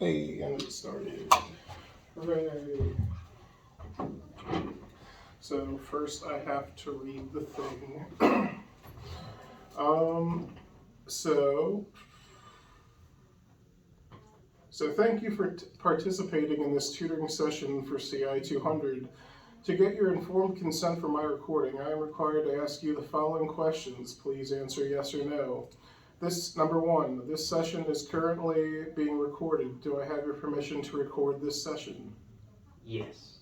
Hey, and it started. Hooray. So first I have to read the thing. um, so, so thank you for participating in this tutoring session for CI 200. To get your informed consent for my recording, I am required to ask you the following questions. Please answer yes or no. Number one, this session is currently being recorded. Do I have your permission to record this session? Yes.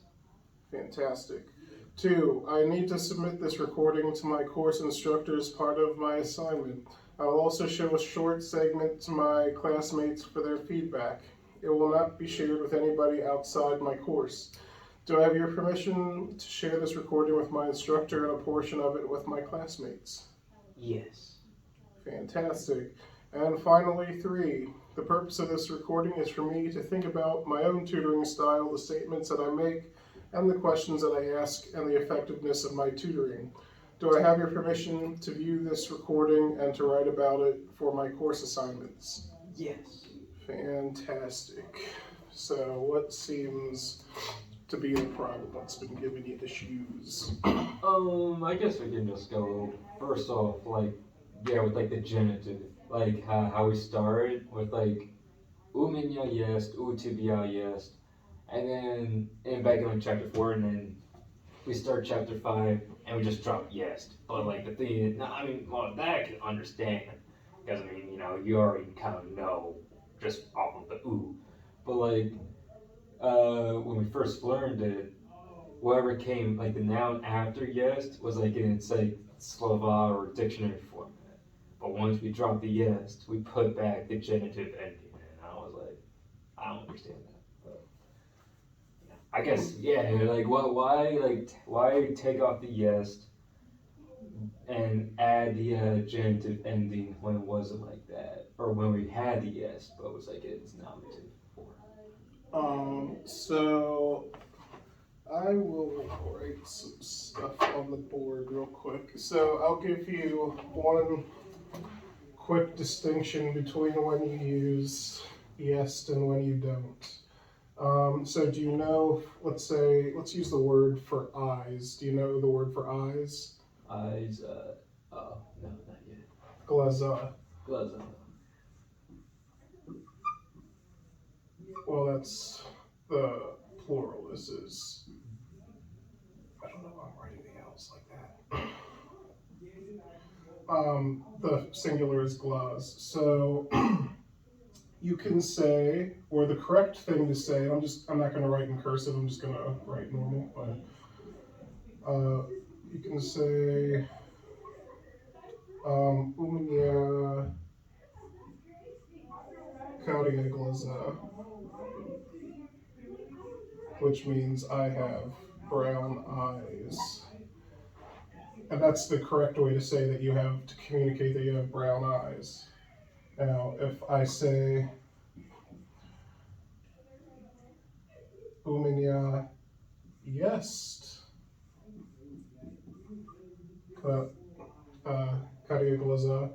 Fantastic. Two, I need to submit this recording to my course instructor as part of my assignment. I will also show a short segment to my classmates for their feedback. It will not be shared with anybody outside my course. Do I have your permission to share this recording with my instructor and a portion of it with my classmates? Yes. Fantastic. And finally, three, the purpose of this recording is for me to think about my own tutoring style, the statements that I make, and the questions that I ask, and the effectiveness of my tutoring. Do I have your permission to view this recording and to write about it for my course assignments? Yes. Fantastic. So what seems to be the problem? What's been giving you issues? I guess we can just go first off, with the genitive, how we started with umenya jest, utibia jest, and then back in chapter 4, and then we start chapter 5, and we just drop jest. But the thing is, no, that I can understand, because you already kind of know just off of the ooh, but when we first learned it, whatever came the noun after jest was in its Slova or dictionary format. But once we dropped the jest, we put back the genitive ending, and I was like, I don't understand that. But yeah, I guess why take off the jest and add the genitive ending when it wasn't like that, or when we had the jest but it was its nominative form. So I will write some stuff on the board real quick. So I'll give you one quick distinction between when you use yes and when you don't. So do you know, let's use the word for eyes. Do you know the word for eyes? Eyes, oh, no, not yet. Glaza. Glaza. Well, that's the plural. This is, I don't know why I'm writing the L's like that. The singular is glaz. So you can say, or the correct thing to say, I'm not going to write in cursive, I'm just going to write normal, but you can say, u mnie karia glaza, which means I have brown eyes. And that's the correct way to say that you have to communicate that you have brown eyes. Now, if I say u mnie jest karia glaza,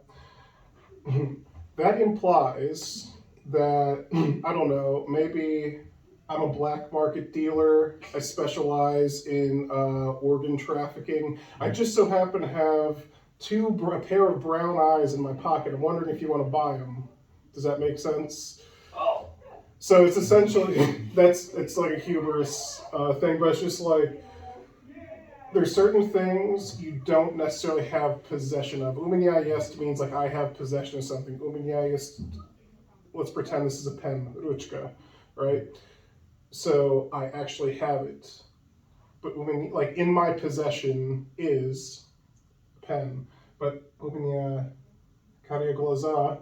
that implies that, I don't know, maybe I'm a black market dealer. I specialize in organ trafficking. I just so happen to have a pair of brown eyes in my pocket. I'm wondering if you want to buy them. Does that make sense? Oh. So it's essentially, it's like a humorous thing, but it's just like, there's certain things you don't necessarily have possession of. U mnie jest means like I have possession of something. U mnie jest, let's pretend this is a pen, ruchka, right? So I actually have it. But like in my possession is a pen. But u mnie karia glaza,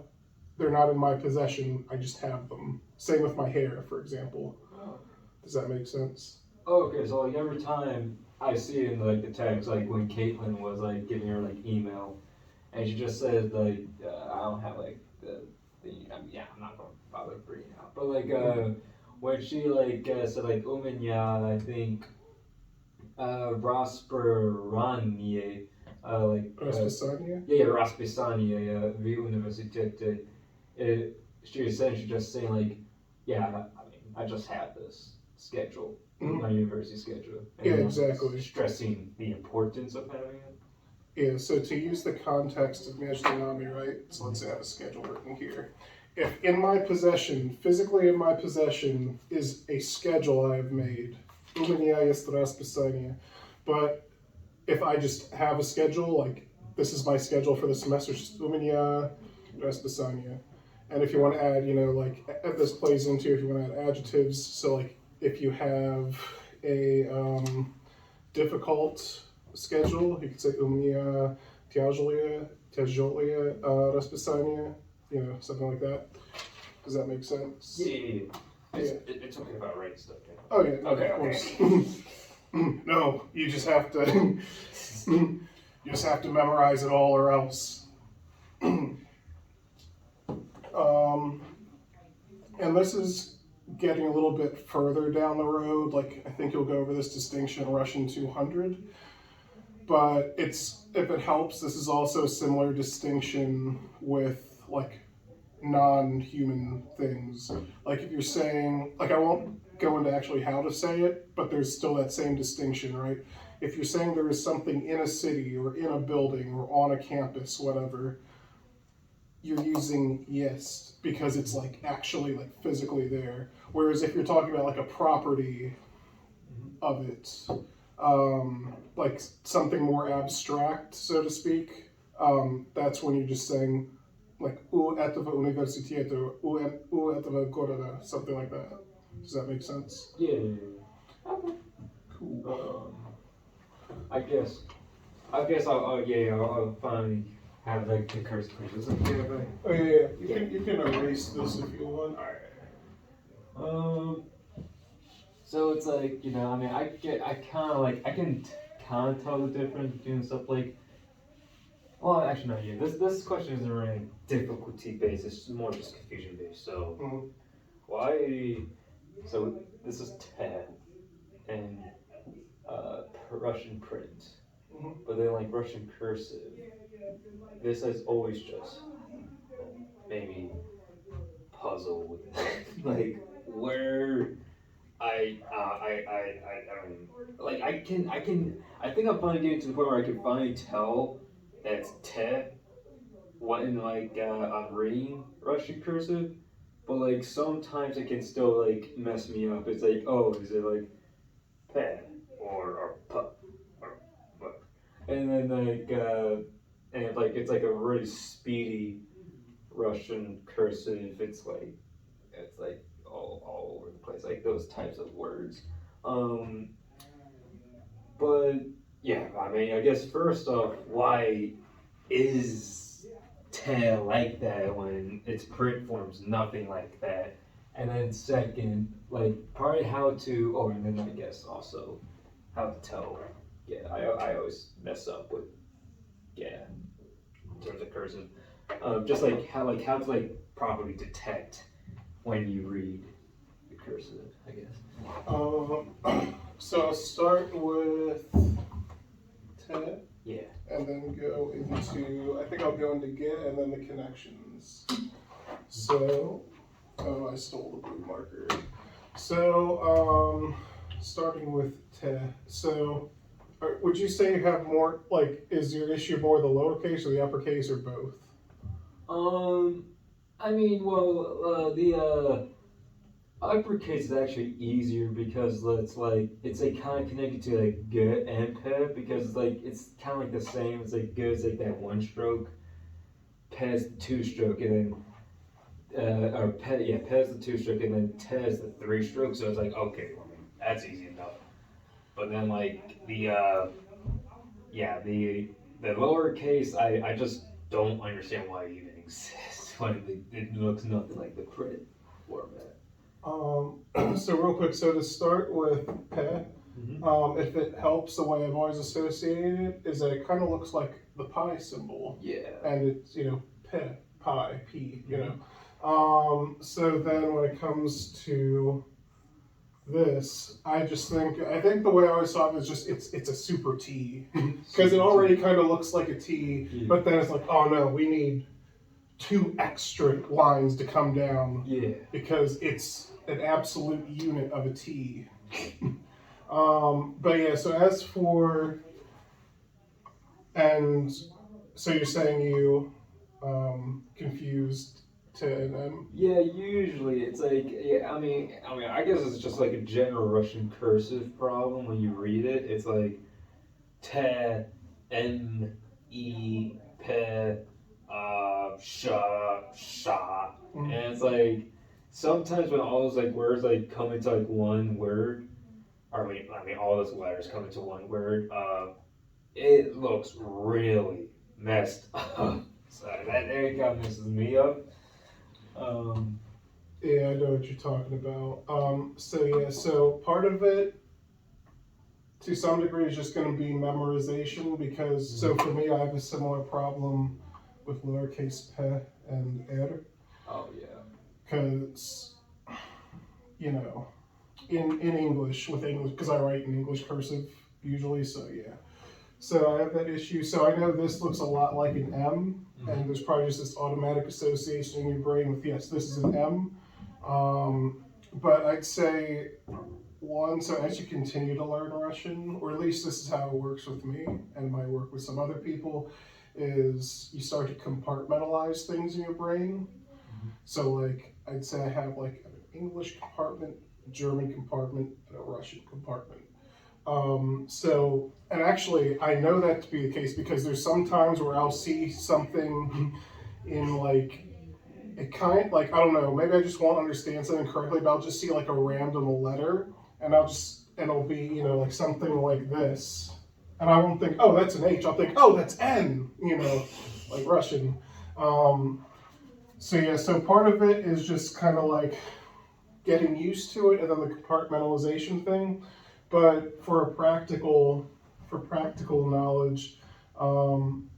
they're not in my possession, I just have them. Same with my hair, for example. Oh. Does that make sense? Okay, so every time I see in the text, when Caitlin was giving her email, and she just said I don't have I'm not gonna bother bringing it out, but when she said umenya, I think Rasperanie, Raspasania? yeah, Raspisanie, v univerzitete. She essentially just saying yeah, I mean, I just have this schedule, Mhm. my university schedule, and Yeah, I'm exactly. stressing the importance of having it. Yeah, so to use the context of Nami, right? So let's say I have a schedule written here. If in my possession, physically in my possession, is a schedule I have made, у меня есть расписание. But if I just have a schedule, like this is my schedule for the semester, just у меня расписание. And if you want to add, like this plays into if you want to add adjectives. So like if you have a difficult schedule. You could say у меня тяжелое расписание, something like that. Does that make sense? Yeah. It's okay if I write stuff down. Oh yeah, Okay, of course. okay. No, you just have to memorize it all or else. And this is getting a little bit further down the road. Like I think you'll go over this distinction in Russian 200. But if it helps, this is also a similar distinction with like non-human things. Like if you're saying, like I won't go into actually how to say it, but there's still that same distinction, right? If you're saying there is something in a city or in a building or on a campus, whatever, you're using yes because it's like actually like physically there. Whereas if you're talking about like a property of it, like something more abstract, so to speak, that's when you're just saying like u этого университета, u этого города, something like that. Does that make sense? Yeah. Okay. Cool. I guess I'll finally have like the curse pushes. Okay, okay. Oh yeah. You can erase this if you want. So it's like I mean, I kind of like, I can kind of tell the difference between stuff like. Well, actually, no. Yeah, this question isn't really difficulty based. It's more just confusion based. So Mhm. why? So this is te and Russian print, Mhm. but then like Russian cursive. This is always just maybe puzzle with like where I don't like I think I'm finally getting to the point where I can finally tell that's te when like I'm reading Russian cursive, but like sometimes it can still like mess me up. It's like, oh, is it like pe or p or what? And then and like it's like a really speedy Russian cursive. It's like all over the place, like those types of words. Um, but yeah, I mean, I guess first off, why is tail like that when its print form's nothing like that? And then second, like probably how to, oh, and then I guess also how to tell. Yeah, I always mess up with yeah in terms of cursive. Just like how to like properly detect when you read the cursive, I guess. So I'll start with te, Yeah. and then go into. I think I'll go into get and then the connections. So, oh, I stole the blue marker. So, starting with te. So, would you say you have more? Like, is your issue more the lowercase or the uppercase or both? Um, I mean, well, the uppercase is actually easier because it's like kind of connected to like g and p because like it's kind of like the same. It's like g is like that one stroke, p is the two stroke, and then or p yeah p is the two stroke, and then t is the three stroke. So it's like okay, well, I mean, that's easy enough. But then like yeah the lowercase, I just don't understand why it even exists when it looks nothing like the print format. So real quick, so to start with pe, Mm-hmm. if it helps, the way I've always associated it is that it kind of looks like the pi symbol, Yeah. and it's pe, pi, p, Mhm. So then when it comes to this, I think the way I always saw it was just it's a super T because it already kind of looks like a T, Yeah. but then it's like oh no, we need 2 extra lines to come down Yeah. because it's an absolute unit of a T. But yeah, so as for, and so you're saying you confused to an M? Yeah, usually it's like yeah. I guess it's just like a general Russian cursive problem when you read it. It's like te, m, e, pe, sha, sha, Mm. and it's like sometimes when all those like words like come into like one word, or all those letters come into one word. It looks really messed up. So that there kind of messes me up. Um, Yeah, I know what you're talking about. So yeah, so part of it to some degree is just going to be memorization because so for me I have a similar problem with lowercase p and r oh yeah. because you know in English with English because I write in English cursive usually, so yeah. So I have that issue. So I know this looks a lot like an M, and there's probably just this automatic association in your brain with yes, this is an M. But I'd say one, so as you continue to learn Russian, or at least this is how it works with me and my work with some other people, is you start to compartmentalize things in your brain. So like I'd say I have like an English compartment, German compartment, and a Russian compartment. And actually, I know that to be the case because there's some times where I'll see something in like it kind like I don't know, maybe I just won't understand something correctly, but I'll just see like a random letter, and it'll be like something like this, and I won't think oh that's an H. I'll think oh that's N. Like Russian. Um, so yeah, so part of it is just kind of like getting used to it, and then the compartmentalization thing. But for practical knowledge, um,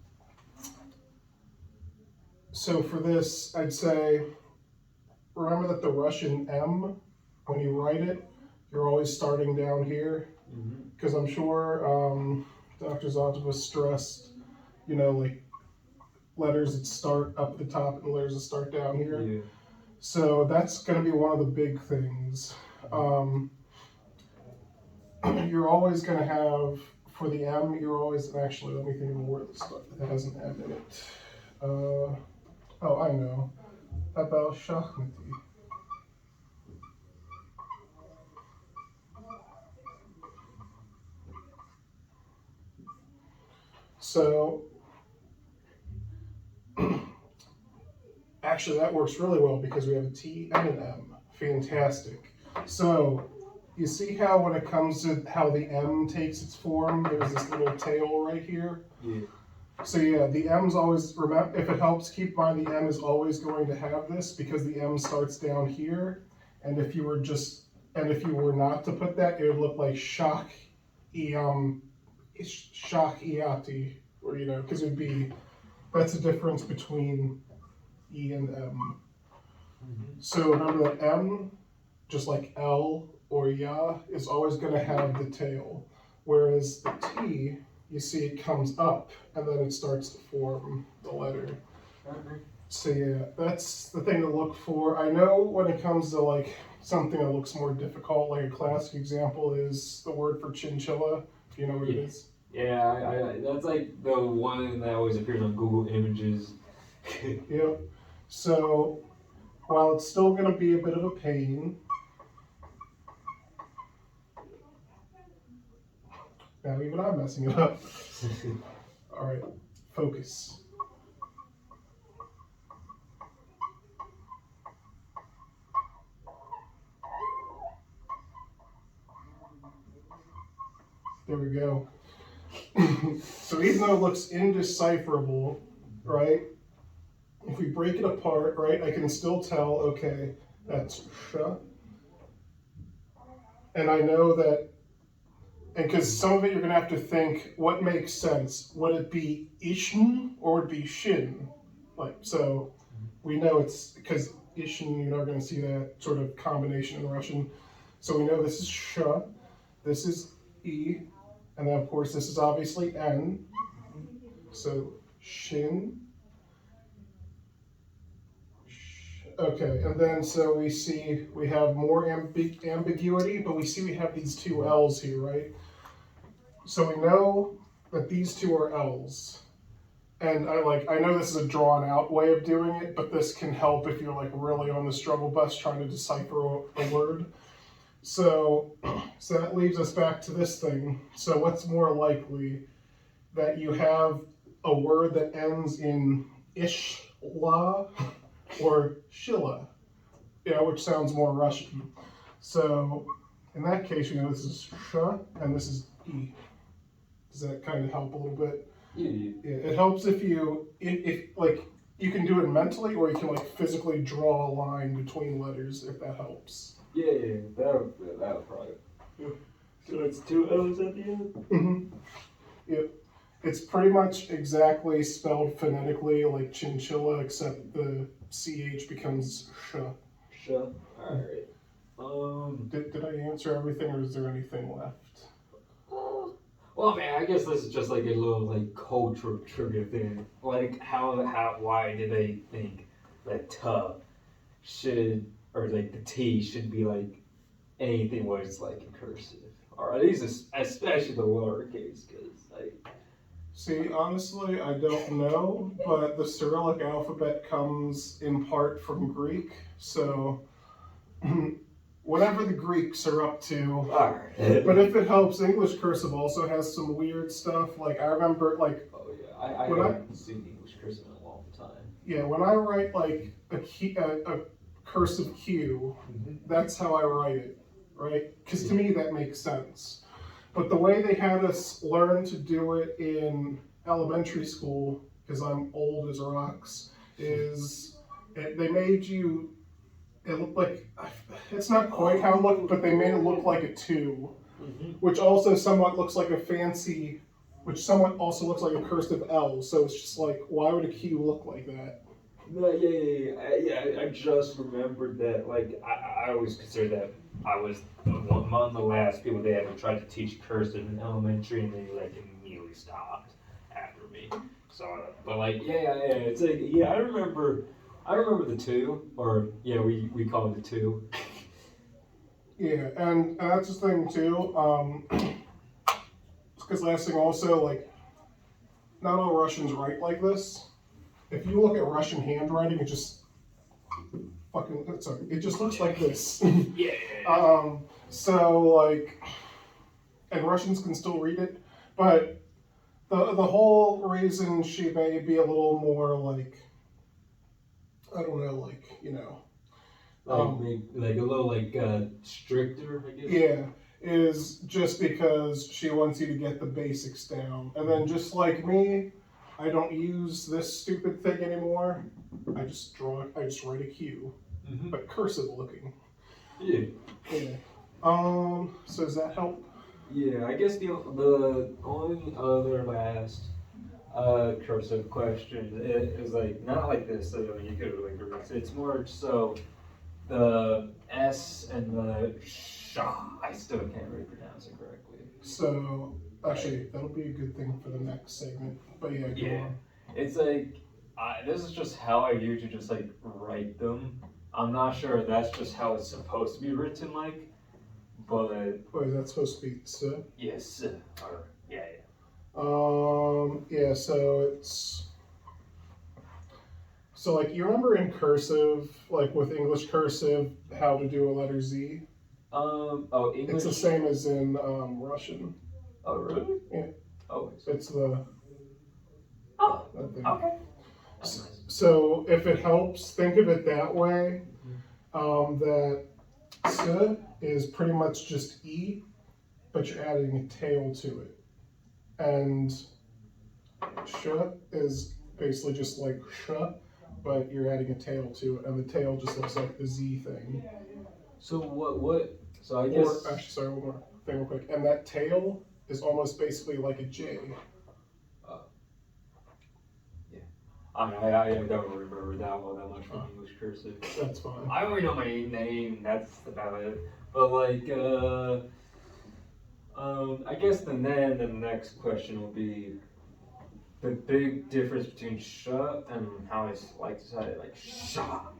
so for this, I'd say remember that the Russian M, when you write it, you're always starting down here, because I'm sure Dr. Zotov was stressed, like letters that start up at the top and letters that start down here. Yeah. So that's going to be one of the big things. You're always going to have, for the M, you're always, actually, let me think of a word that has an M in it. Oh, I know. About Shachmati. So, actually, that works really well because we have a T and an M. Fantastic. So, you see how when it comes to how the M takes its form, there's this little tail right here? Yeah. So yeah, the M's always, remember, if it helps, keep in mind the M is always going to have this because the M starts down here. And if you were not to put that, it would look like shock iati, or because that's the difference between E and M. So remember that M, just like L or Ya, is always going to have the tail, whereas the T, you see it comes up and then it starts to form the letter. So yeah, that's the thing to look for. I know when it comes to like something that looks more difficult, like a classic example is the word for chinchilla. Do you know what it is? Yeah, I that's like the one that always appears on Google Images. Yep. So while it's still going to be a bit of a pain, now even I'm messing it up. All right, focus. There we go. So even though it looks indecipherable, right? If we break it apart, right, I can still tell, okay, that's sh. And I know that, and because some of it you're going to have to think, what makes sense? Would it be ishn or would it be shin? So we know it's, because ishn, you're not going to see that sort of combination in Russian. So we know this is sh, this is e, and then of course this is obviously n. So shin, Okay, and then so we have more ambiguity, but we have these two L's here, right? So we know that these two are L's. And I know this is a drawn out way of doing it, but this can help if you're like really on the struggle bus trying to decipher a word. So so that leaves us back to this thing. So what's more likely, that you have a word that ends in ishla or shilla, which sounds more Russian. So in that case, this is sh and this is e. Does that kind of help a little bit? Yeah. It helps if if like you can do it mentally, or you can like physically draw a line between letters if that helps. Yeah, that'll probably. Yeah. So it's two O's at the end? Mm-hmm. Yep. It's pretty much exactly spelled phonetically like chinchilla, except the CH becomes sh. Sure. Alright. Did I answer everything, or is there anything left? Well, man, I guess this is just like a little like cultural trivia thing. Like why do they think that should, or like the T should be like anything where it's like in cursive, or at least especially the lowercase, because like. See, honestly, I don't know, but the Cyrillic alphabet comes in part from Greek, so whatever the Greeks are up to. Alright. But if it helps, English cursive also has some weird stuff. Like I remember, like Oh yeah, I haven't seen English cursive in a long time. yeah, when I write like a cursive Q, that's how I write it, right? Because to me that makes sense. But the way they had us learn to do it in elementary school, because I'm old as rocks, is they made you. It looked like, it's not quite how it looked, but they made it look like a 2, which also somewhat looks like a fancy, which somewhat also looks like a cursive L. So it's just like, why would a Q look like that? No, yeah. I just remembered that. Like, I always considered that I was among the last people they ever tried to teach cursive in elementary, and they like immediately stopped after me. So, but like, it's like, yeah, I remember the 2, or yeah, we call it the 2. Yeah, and that's the thing too. Because last thing also, like, not all Russians write like this. If you look at Russian handwriting, it just it just looks like this. So like, and Russians can still read it, but the whole reason she may be a little more like, I don't know, like, Like a little like stricter, I guess. yeah, is just because she wants you to get the basics down, and then just like me, I don't use this stupid thing anymore. I just write a Q, but cursive looking. Yeah. So does that help? Yeah, I guess the only other last cursive question is like not like this, so you could like erase it. It's more so the S and the sha. I still can't really pronounce it correctly. So actually, that'll be a good thing for the next segment. But yeah, go on. It's like this is just how I usually just like write them. I'm not sure if that's just how it's supposed to be written, like, but. Wait, is that supposed to be so? Yes. Or yeah. Yeah. So it's. So like you remember in cursive, like with English cursive, how to do a letter Z? English. It's the same as in Russian. Oh really? Yeah. Oh. It's the. Oh. That thing. Okay. That's nice. So if it helps, think of it that way. That S is pretty much just E, but you're adding a tail to it, and sh is basically just like sh, but you're adding a tail to it, and the tail just looks like the Z thing. So what? So I guess. Or actually, sorry, one more thing real quick. And that tail is almost basically like a J. Yeah. I don't remember that one that much from English cursive. That's fine. I only know my name. That's about it. But like, I guess the next question will be the big difference between sh and how I like to say it, like sha.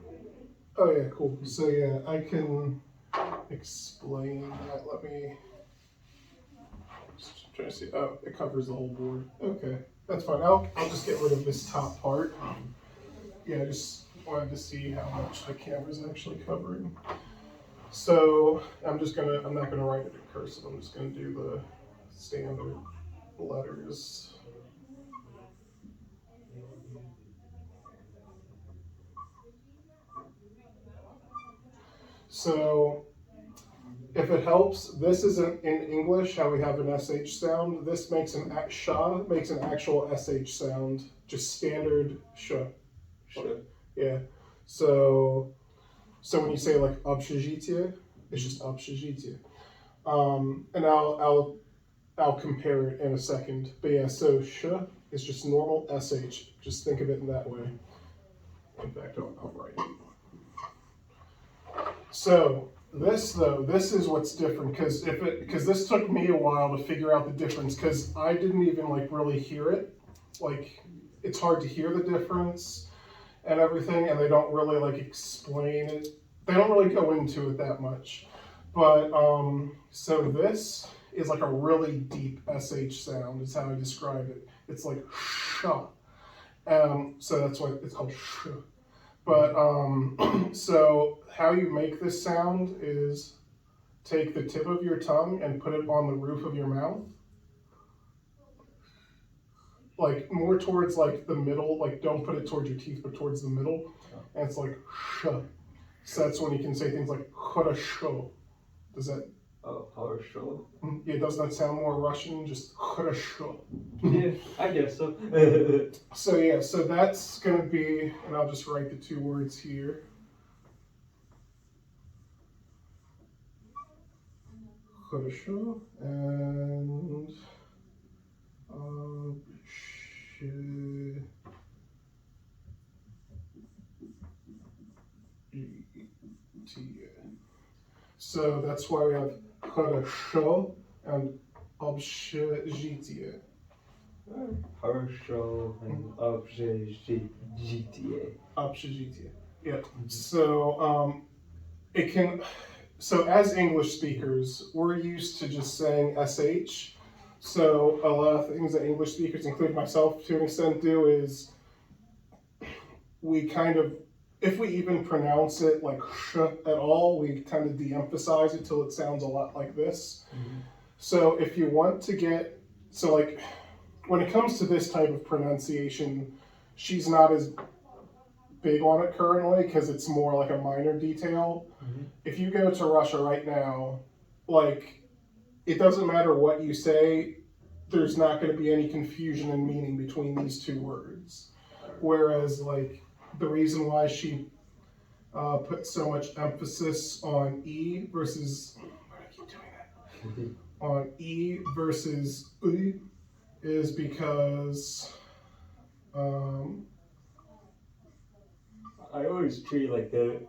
Oh yeah, cool. So yeah, I can explain that. Let me just try to see. Oh, it covers the whole board. Okay, that's fine. I'll just get rid of this top part. Yeah, I just wanted to see how much the camera's actually covering. So I'm not gonna write it in cursive. I'm just gonna do the standard letters. So if it helps, this isn't in English how we have an SH sound. This makes sha makes an actual SH sound, just standard sha. Sure. Yeah. So when you say like общежитие, it's just общежитие. And I'll compare it in a second. But yeah, so sh is just normal sh. Just think of it in that way. In fact, I'll write it. So this is what's different because this took me a while to figure out the difference because I didn't even like really hear it. Like it's hard to hear the difference and everything, and they don't really like explain it. They don't really go into it that much. But so this is like a really deep sh sound. Is how I describe it. It's like sh. So that's why it's called sh. But so how you make this sound is take the tip of your tongue and put it on the roof of your mouth, like more towards like the middle. Like don't put it towards your teeth, but towards the middle. And it's like sh. So that's when you can say things like хорошо. Does that? Oh, хорошо. Yeah, doesn't that sound more Russian? Just хорошо. Yeah, I guess so. So yeah, so that's gonna be, and I'll just write the two words here. Хорошо and so that's why we have хорошо and общежитие. Хорошо and общежитие. Общежитие. Yeah. So it can. So as English speakers, we're used to just saying sh. So a lot of things that English speakers, including myself to an extent, do is we kind of, if we even pronounce it like sh at all, we tend to de-emphasize it till it sounds a lot like this. Mm-hmm. So if you want to get, so like when it comes to this type of pronunciation, she's not as big on it currently because it's more like a minor detail. Mm-hmm. If you go to Russia right now, like it doesn't matter what you say, there's not going to be any confusion in meaning between these two words. Whereas like the reason why she put so much emphasis on E versus, why do I keep doing that? On E versus U is because I always treat like the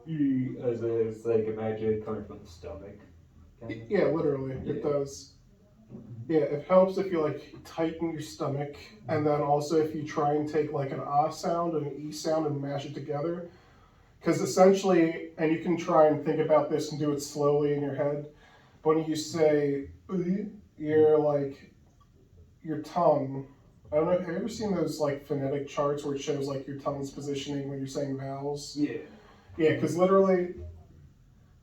as it's like imagine it coming from the stomach. Kind of. Yeah, literally, yeah. It does. Yeah, it helps if you like tighten your stomach, and then also if you try and take like an ah sound and an e sound and mash it together. Because essentially, and you can try and think about this and do it slowly in your head. When you say you're like your tongue. I don't know. Have you ever seen those like phonetic charts where it shows like your tongue's positioning when you're saying vowels? Yeah. Yeah, because literally,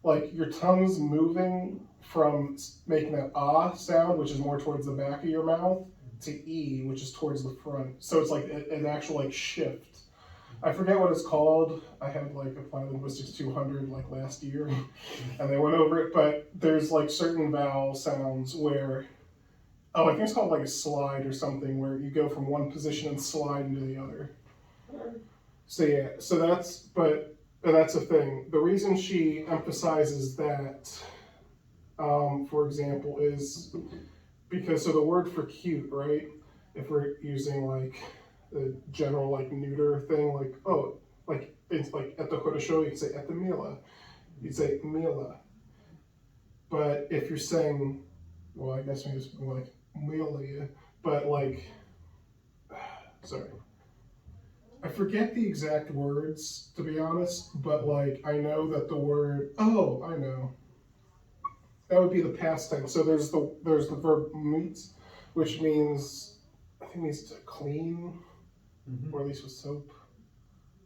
like your tongue's moving from making that ah sound, which is more towards the back of your mouth, to e, which is towards the front. So it's like an actual like shift. I forget what it's called. I had like Applied Linguistics 200 like last year, and they went over it. But there's like certain vowel sounds where, oh, I think it's called like a slide or something, where you go from one position and slide into the other. So yeah, so that's a thing. The reason she emphasizes that, for example, is because so the word for cute, right? If we're using like the general like neuter thing, like oh, like it's like at the хорошо, you can say at the mila, you'd say mila. But if you're saying, well, I guess maybe it's more like milia, but like, sorry. I forget the exact words, to be honest, but like I know that the word, oh, I know. That would be the past tense. So there's the verb meets, which means, I think it means to clean, or at least with soap.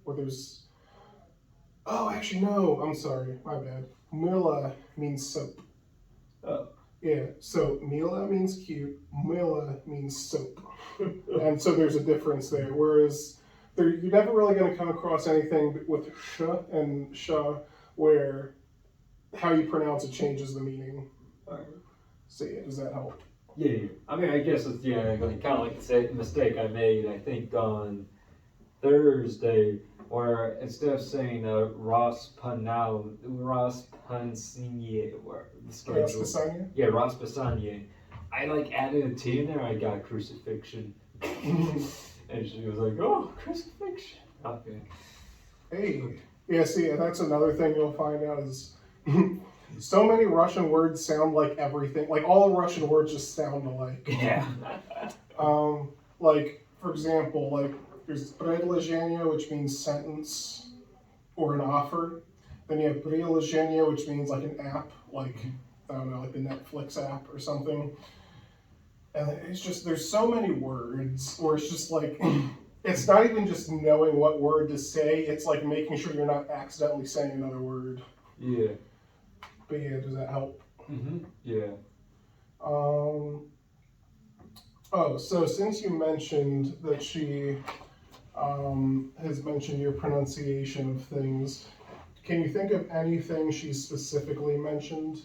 Or there's, oh, actually, no, I'm sorry, my bad. Mila means soap. Oh. Yeah, so Mila means cute, Mila means soap. And so there's a difference there. Whereas you're never really going to come across anything with sh and sha where how you pronounce it changes the meaning. Alright. So yeah, does that help? Yeah. I mean, I guess it's like kind of like the same mistake I made. I think on Thursday, where instead of saying Ross Pansigne, or the schedule, Raspasanya? yeah, Ross Pasanye, I like added a T in there. I got crucifixion, and she was like, "Oh, crucifixion." Okay. Hey, yeah. See, and that's another thing you'll find out is so many Russian words sound like everything. Like all Russian words just sound alike. Yeah. Like for example, like there's предложение, which means sentence or an offer. Then you have приложение, which means like an app, like I don't know, like the Netflix app or something. And it's just there's so many words where it's just like it's not even just knowing what word to say. It's like making sure you're not accidentally saying another word. Yeah. But yeah, does that help? Yeah. Oh, so since you mentioned that she has mentioned your pronunciation of things, can you think of anything she specifically mentioned?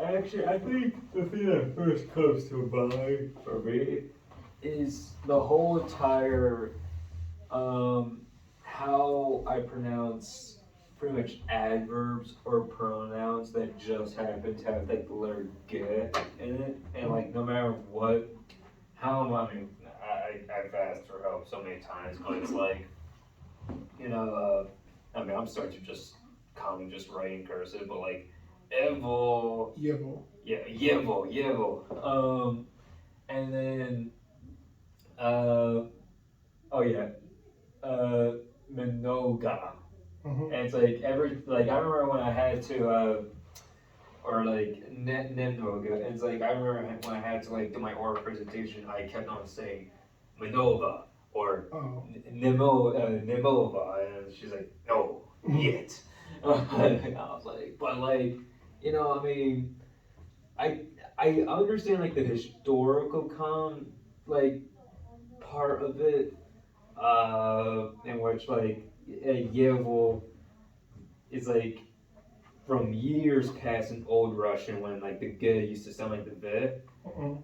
Actually, I think the thing that first comes to mind for me is the whole entire how I pronounce pretty much adverbs or pronouns that just happen to have like the letter "g" in it, and like no matter what, I mean, I've asked for help so many times, but it's like, I mean, I'm starting to just common just writing cursive, but like Evo, Yevo. yeah, Yevo, and then uh, oh yeah, uh, Minoga. Mm-hmm. And it's like I remember when I had to, or like Nemnoga, and it's like I remember when I had to like do my oral presentation, I kept on saying Minova or Oh. Nemova, and she's like, no, yet. I was like, but like, I mean, I I understand like the historical like part of it, in which like Yevo is like from years past in Old Russian when like the G used to sound like the V. Mm-mm.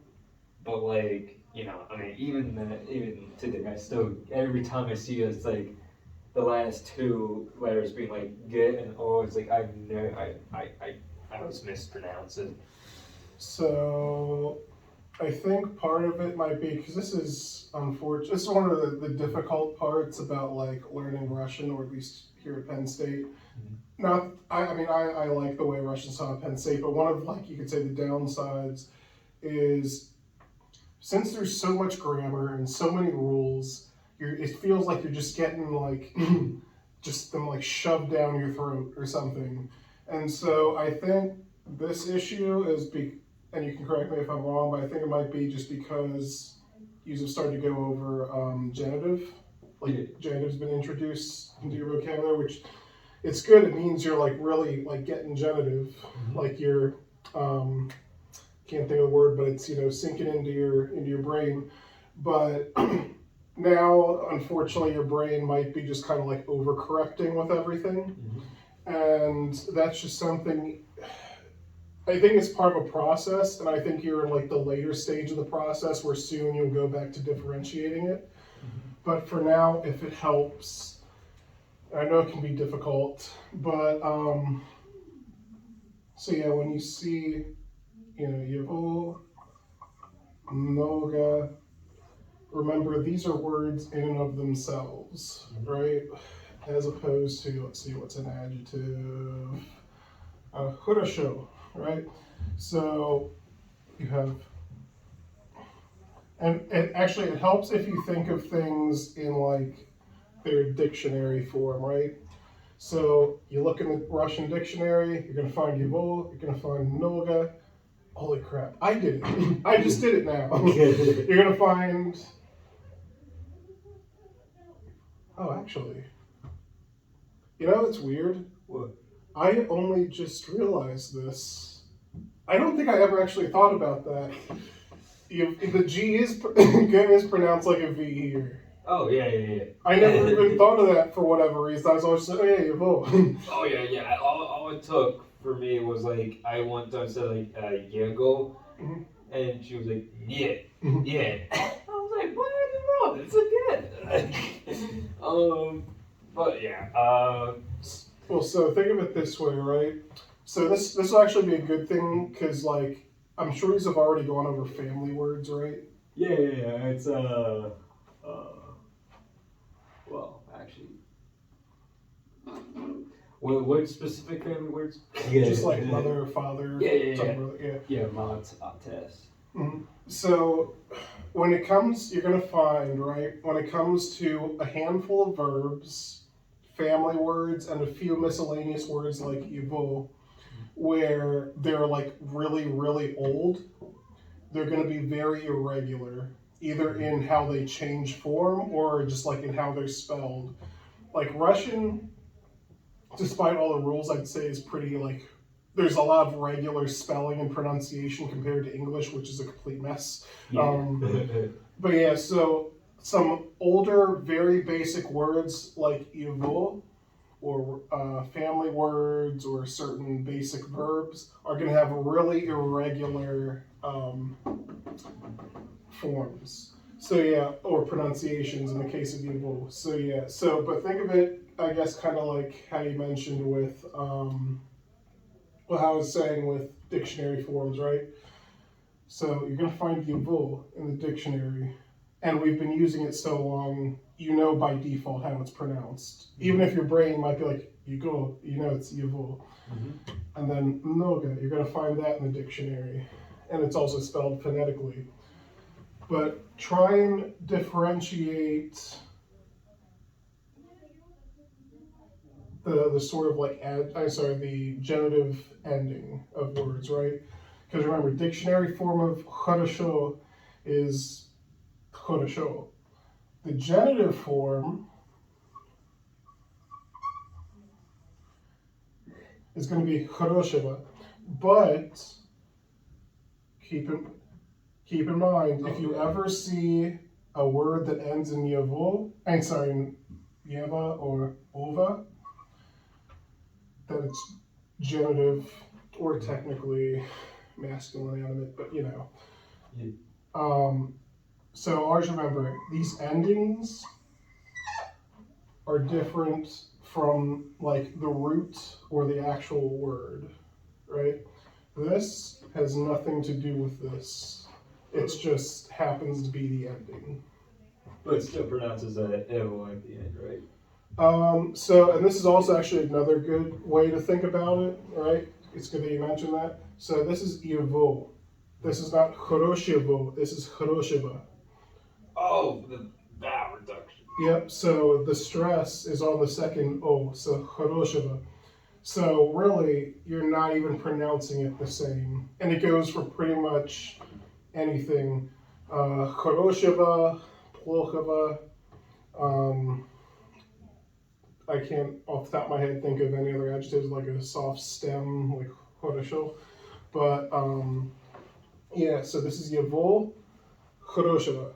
But like, I mean, even today, I still every time I see it, it's like the last two letters being like G and O. It's like I always mispronounce it. So I think part of it might be because this is unfortunate. This is one of the difficult parts about like learning Russian, or at least here at Penn State. Not, I mean, I like the way Russians sound at Penn State, but one of like you could say the downsides is since there's so much grammar and so many rules, it feels like you're just getting like just them like shoved down your throat or something. And so I think this issue is and you can correct me if I'm wrong, but I think it might be just because you've started to go over genitive. Like genitive's been introduced into your vocabulary, which it's good. It means you're like really like getting genitive, like you're can't think of the word, but it's sinking into your brain. But now, unfortunately, your brain might be just kind of like overcorrecting with everything, and that's just something. I think it's part of a process, and I think you're in like the later stage of the process where soon you'll go back to differentiating it. But for now, if it helps, I know it can be difficult, but so yeah, when you see, Yevo, Noga, remember these are words in and of themselves, right? As opposed to, let's see, what's an adjective? Хорошо, right? So you have And it helps if you think of things in like their dictionary form, right? So you look in the Russian dictionary, you're gonna find Yevol, you're gonna find Noga. Holy crap, I did it. I just did it now. You're gonna find. Oh, actually, you know it's weird? What? I only just realized this. I don't think I ever actually thought about that. The G is is pronounced like a V here. Oh yeah. I never even thought of that for whatever reason. I was always like, oh yeah, Yevol. Oh yeah. All it took for me was like I one time said like Diego, and she was like yeah. I was like, what are you wrong? It's again. But yeah. Well, so think of it this way, right? So this will actually be a good thing because like I'm sure you have already gone over family words, right? Yeah. It's well, actually, what specific family words? Just like mother, father, son, brother, yeah. Yeah, Mont test. So when it comes, you're gonna find right when it comes to a handful of verbs, family words, and a few miscellaneous words like Ivo, where they're like really really old, they're going to be very irregular, either in how they change form or just like in how they're spelled. Like Russian, despite all the rules, I'd say is pretty like there's a lot of regular spelling and pronunciation compared to English, which is a complete mess. Yeah. But yeah, so some older, very basic words like ivo or family words or certain basic verbs are going to have really irregular forms. So yeah, or pronunciations in the case of Yibo. So yeah, so but think of it, I guess, kind of like how you mentioned with, well, how I was saying with dictionary forms, right? So you're gonna find Yibo in the dictionary, and we've been using it so long, you know by default how it's pronounced. Even if your brain might be like, you go, you know it's Yibo. And then Noga, you're gonna find that in the dictionary, and it's also spelled phonetically. But try and differentiate the sort of like the genitive ending of words, right? Because remember, dictionary form of хорошо is хорошо. The genitive form is going to be хорошего, but keep in, keep in mind if you ever see a word that ends in yevo, yeva or ova, that it's genitive or technically masculine animate, but you know. Yeah. So always remember these endings are different from like the root or the actual word, right? This has nothing to do with this. It just happens to be the ending. But it still pronounces that evo at the end, right? And this is also actually another good way to think about it, right? It's good that you mentioned that. So this is Ivo. This is not Horoshivo, this is Horoshiva. Oh, the vowel reduction. Yep, so the stress is on the second O, so Horoshiva. So really, you're not even pronouncing it the same. And it goes for pretty much anything. Horoshiva, Plochava, I can't off the top of my head think of any other adjectives like a soft stem, like Horosho. But yeah, so this is Yavol, Horoshiva,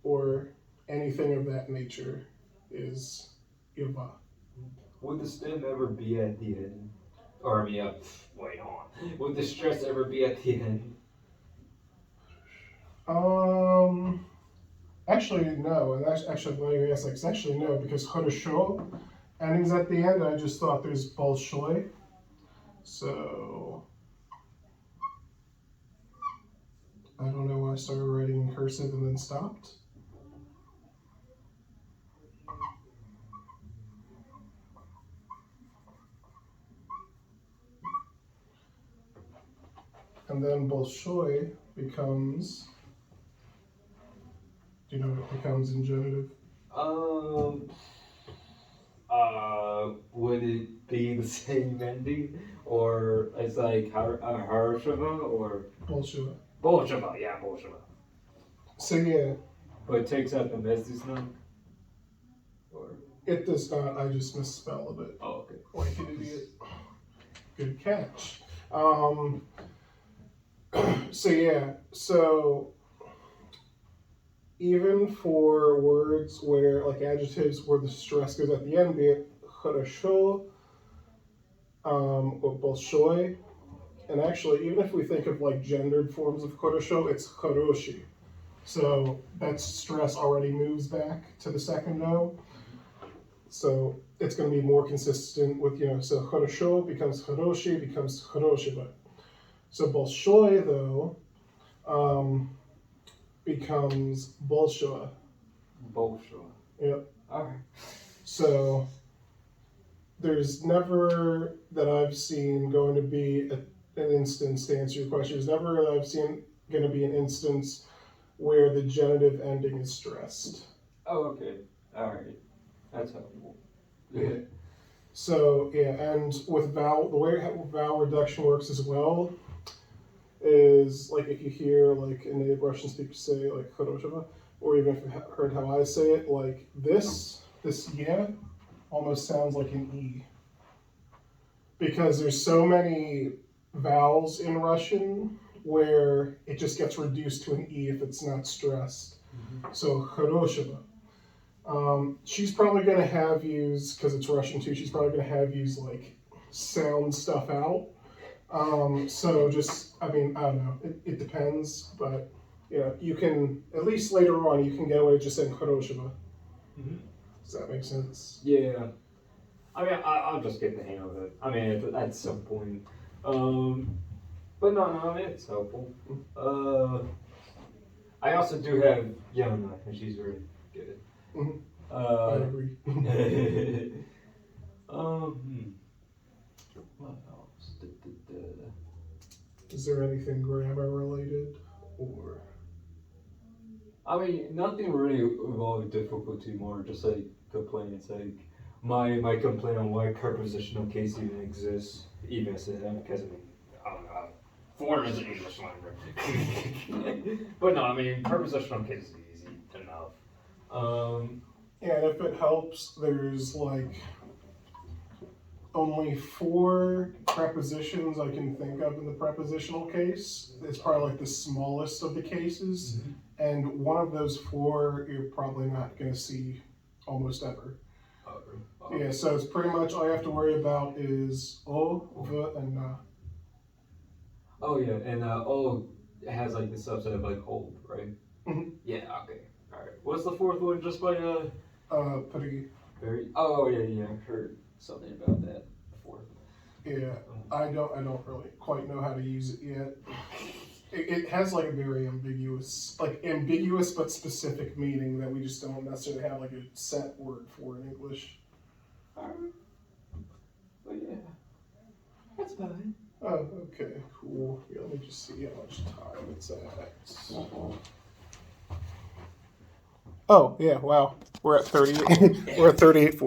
or anything of that nature is Yava. Would the stem ever be at the end? Or, I mean, wait, hold on. Would the stress ever be at the end? Um, Actually, no. And that's actually why you asked, like, it's actually no, because Horosho endings at the end, I just thought there's Bolshoi. So, I don't know why I started writing in cursive and then stopped. And then Bolshoi becomes Do you know what it becomes in genitive? Would it be the same ending, or it's like Harshava or Bolsheva. Bolsheva? Yeah, Bolsheva. So yeah, But it takes out the message now. Or it does not. I just misspelled it. oh, okay. Like an idiot. Good catch. So yeah, so even for words where like adjectives where the stress goes at the end, be it хорошо, or bolshoi, and actually even if we think of like gendered forms of хорошо, it's хороший. So that stress already moves back to the second O. So it's going to be more consistent with, so хорошо becomes хороший, becomes хорошего. So bolshoi, though, becomes bolsheva. Bolsheva. Yep. Alright. So there's never that I've seen going to be an instance, to answer your question, there's never that I've seen going to be an instance where the genitive ending is stressed. Oh, okay. Alright. That's helpful. Yeah. So yeah, and with vowel, the way vowel reduction works as well is like if you hear like a native Russian speaker say like хорошего, or even if you heard how I say it, like this yeah almost sounds like an E. Because there's so many vowels in Russian where it just gets reduced to an E if it's not stressed. Mm-hmm. So хорошего. She's probably going to have yous, because it's Russian too, she's probably going to have yous like sound stuff out. So just, I mean, I don't know, it depends, but you can, at least later on, you can get away just saying хорошего. Mm-hmm. Does that make sense? Yeah. I mean, I'll just get the hang of it. I mean, at some point. But no, I mean, it's helpful. I also do have Yona, and she's very good. Mm-hmm. I agree. What else? Is there anything grammar related, or? I mean, nothing really involved difficulty. More just like complaints, like my complaint on why prepositional case even exists, even as because I mean, I don't know. Form is an English language. But no, I mean, prepositional case is easy enough. Yeah, and if it helps, there's like only 4 prepositions I can think of in the prepositional case. It's probably like the smallest of the cases, mm-hmm. And one of those 4 you're probably not going to see almost ever. Yeah, so it's pretty much all you have to worry about is o, v, and na. Oh yeah, and o has like the subset of like old, right? Mm-hmm. Yeah. Okay. All right. What's the 4th one? Just by Pretty. Very. Oh yeah. I heard something about that before. Yeah, I don't really quite know how to use it yet. It has like a very ambiguous but specific meaning that we just don't necessarily have like a set word for in English. Alright. But yeah, that's fine. Oh, okay, cool. Yeah, let me just see how much time it's at. Oh, yeah, wow. We're at 38. We're at 38.